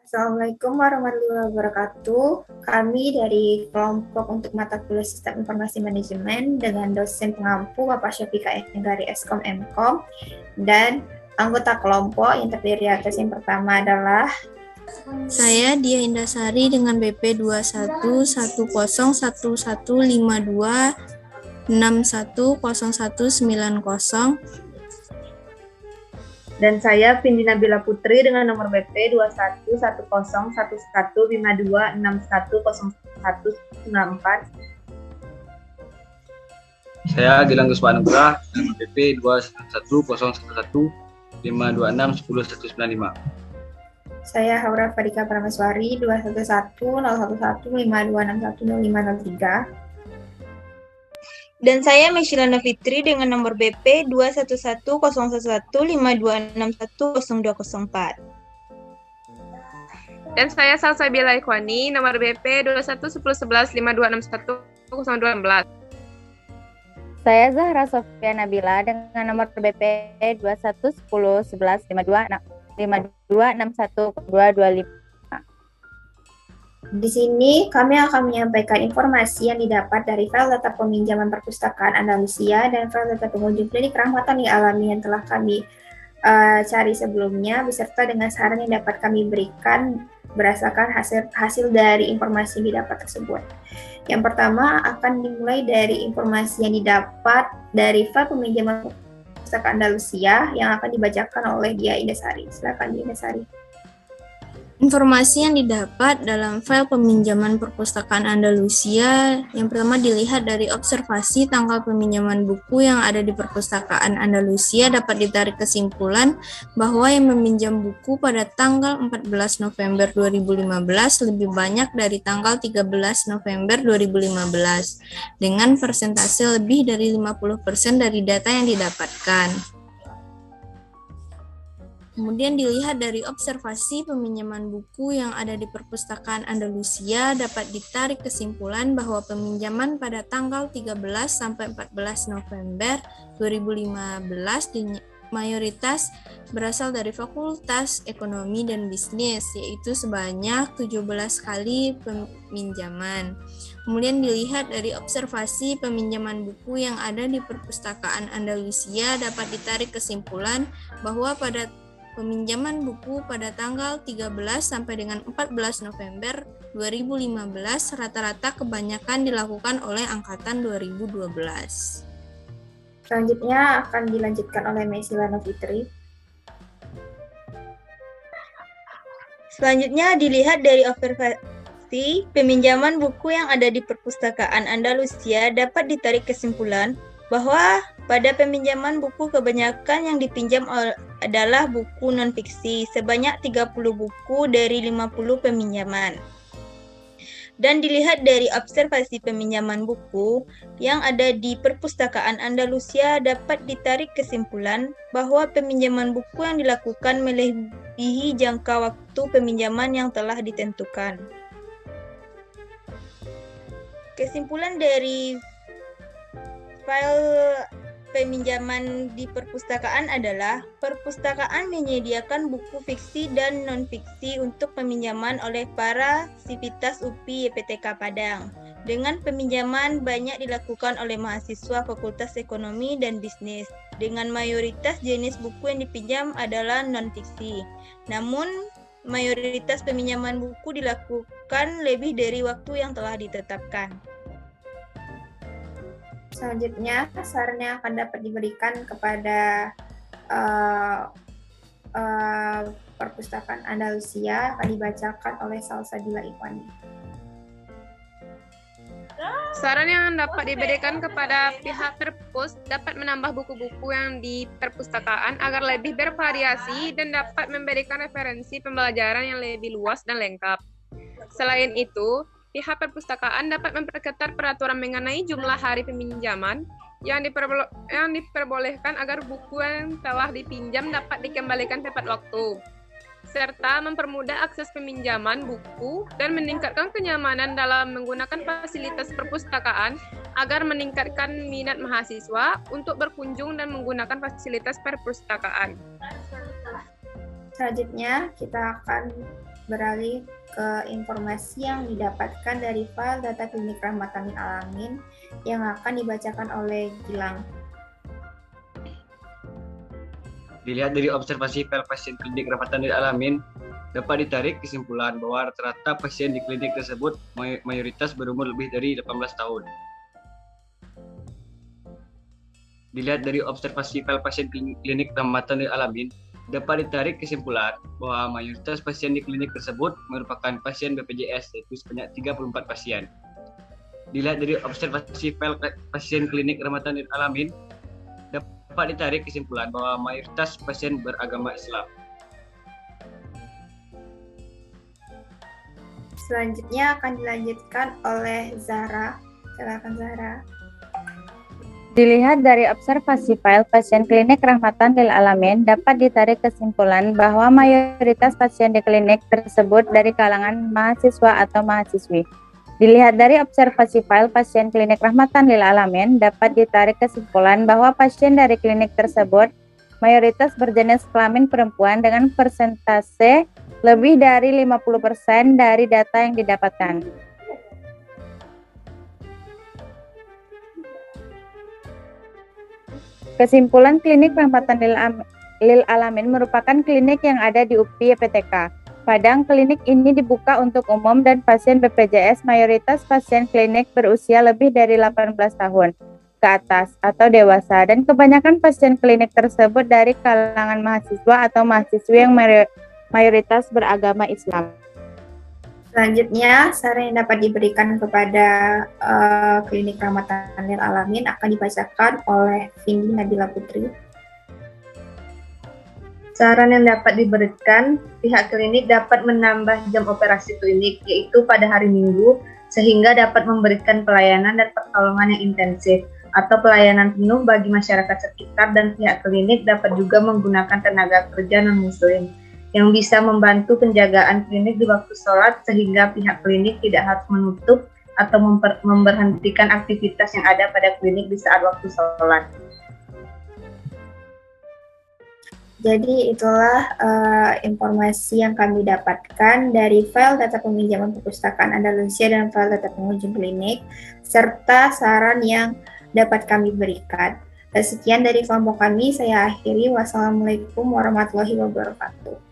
Assalamualaikum warahmatullahi wabarakatuh. Kami dari kelompok untuk mata kuliah Sistem Informasi Manajemen dengan dosen pengampu Bapak Syafika Enggari Eskom Mkom dan anggota kelompok yang terdiri atas yang pertama adalah Saya Dia Indasari dengan BP 2111526190. Dan saya Vindi Nabila Putri dengan nomor BP 2110115261019194. Saya Gilang Gusman Nugrah dengan BP 21101152619195. saya Haura Fadika Prameswari 21101152610503. Dan saya Meshilana Fitri dengan nomor BP 21101152610204. Dan saya Salsabila Ikhwani, nomor BP 21101152610216. Saya Zahra Sofia Nabila dengan nomor BP 211011526125. Di sini kami akan menyampaikan informasi yang didapat dari file data peminjaman perpustakaan Andalusia dan file data pengunjung klinik rahmatan yang alami yang telah kami cari sebelumnya, beserta dengan saran yang dapat kami berikan berdasarkan hasil dari informasi yang didapat tersebut. Yang pertama akan dimulai dari informasi yang didapat dari file peminjaman perpustakaan Andalusia yang akan dibacakan oleh Dia Indasari. Silakan Dia Indasari. Informasi yang didapat dalam file peminjaman perpustakaan Andalusia yang pertama dilihat dari observasi tanggal peminjaman buku yang ada di perpustakaan Andalusia dapat ditarik kesimpulan bahwa yang meminjam buku pada tanggal 14 November 2015 lebih banyak dari tanggal 13 November 2015 dengan persentase lebih dari 50% dari data yang didapatkan. Kemudian dilihat dari observasi peminjaman buku yang ada di perpustakaan Andalusia dapat ditarik kesimpulan bahwa peminjaman pada tanggal 13 sampai 14 November 2015 mayoritas berasal dari Fakultas Ekonomi dan Bisnis, yaitu sebanyak 17 kali peminjaman. Kemudian dilihat dari observasi peminjaman buku yang ada di perpustakaan Andalusia dapat ditarik kesimpulan bahwa pada peminjaman buku pada tanggal 13 sampai dengan 14 November 2015 rata-rata kebanyakan dilakukan oleh angkatan 2012. Selanjutnya akan dilanjutkan oleh Meshilana Fitri. Selanjutnya dilihat dari observasi peminjaman buku yang ada di perpustakaan Andalusia dapat ditarik kesimpulan bahwa pada peminjaman buku kebanyakan yang dipinjam adalah buku non-fiksi, sebanyak 30 buku dari 50 peminjaman. Dan dilihat dari observasi peminjaman buku yang ada di perpustakaan Andalusia dapat ditarik kesimpulan bahwa peminjaman buku yang dilakukan melebihi jangka waktu peminjaman yang telah ditentukan. Kesimpulan dari file peminjaman di perpustakaan adalah perpustakaan menyediakan buku fiksi dan non-fiksi untuk peminjaman oleh para sivitas UPI YPTK Padang. Dengan peminjaman banyak dilakukan oleh mahasiswa Fakultas Ekonomi dan Bisnis. Dengan mayoritas jenis buku yang dipinjam adalah non-fiksi. Namun, mayoritas peminjaman buku dilakukan lebih dari waktu yang telah ditetapkan. Selanjutnya, saran yang akan dapat diberikan kepada perpustakaan Andalusia akan dibacakan oleh Salsabila Ikhwani. Saran yang dapat diberikan kepada pihak perpus dapat menambah buku-buku yang di perpustakaan agar lebih bervariasi dan dapat memberikan referensi pembelajaran yang lebih luas dan lengkap. Selain itu, pihak perpustakaan dapat memperketat peraturan mengenai jumlah hari peminjaman yang diperbolehkan agar buku yang telah dipinjam dapat dikembalikan tepat waktu, serta mempermudah akses peminjaman buku dan meningkatkan kenyamanan dalam menggunakan fasilitas perpustakaan agar meningkatkan minat mahasiswa untuk berkunjung dan menggunakan fasilitas perpustakaan. Selanjutnya, kita akan beralih ke informasi yang didapatkan dari file data klinik Rahmatan lil Alamin yang akan dibacakan oleh Gilang. Dilihat dari observasi file pasien klinik Rahmatan lil Alamin, dapat ditarik kesimpulan bahwa rata-rata pasien di klinik tersebut mayoritas berumur lebih dari 18 tahun. Dilihat dari observasi file pasien klinik Rahmatan lil Alamin, dapat ditarik kesimpulan bahwa mayoritas pasien di klinik tersebut merupakan pasien BPJS, yaitu sebanyak 34 pasien. Dilihat dari observasi file pasien klinik Rahmatan lil Alamin, dapat ditarik kesimpulan bahwa mayoritas pasien beragama Islam. Selanjutnya akan dilanjutkan oleh Zahra. Silakan Zahra. Dilihat dari observasi file pasien klinik Rahmatan lil Alamin, dapat ditarik kesimpulan bahwa mayoritas pasien di klinik tersebut dari kalangan mahasiswa atau mahasiswi. Dilihat dari observasi file pasien klinik Rahmatan lil Alamin, dapat ditarik kesimpulan bahwa pasien dari klinik tersebut mayoritas berjenis kelamin perempuan dengan persentase lebih dari 50% dari data yang didapatkan. Kesimpulan klinik Rahmatan lil Alamin merupakan klinik yang ada di UPI YPTK Padang. Klinik ini dibuka untuk umum dan pasien BPJS. Mayoritas pasien klinik berusia lebih dari 18 tahun ke atas atau dewasa, dan kebanyakan pasien klinik tersebut dari kalangan mahasiswa atau mahasiswi yang mayoritas beragama Islam. Selanjutnya, saran yang dapat diberikan kepada klinik Rahmatan lil Alamin akan dibacakan oleh Vindi Nabila Putri. Saran yang dapat diberikan, pihak klinik dapat menambah jam operasi klinik, yaitu pada hari Minggu, sehingga dapat memberikan pelayanan dan pertolongan yang intensif atau pelayanan penuh bagi masyarakat sekitar, dan pihak klinik dapat juga menggunakan tenaga kerja non-muslim yang bisa membantu penjagaan klinik di waktu sholat, sehingga pihak klinik tidak harus menutup atau memberhentikan aktivitas yang ada pada klinik di saat waktu sholat. Jadi itulah informasi yang kami dapatkan dari file data peminjaman perpustakaan Andalusia dan file data pengunjung klinik, serta saran yang dapat kami berikan. Sekian dari kelompok kami, saya akhiri. Wassalamualaikum warahmatullahi wabarakatuh.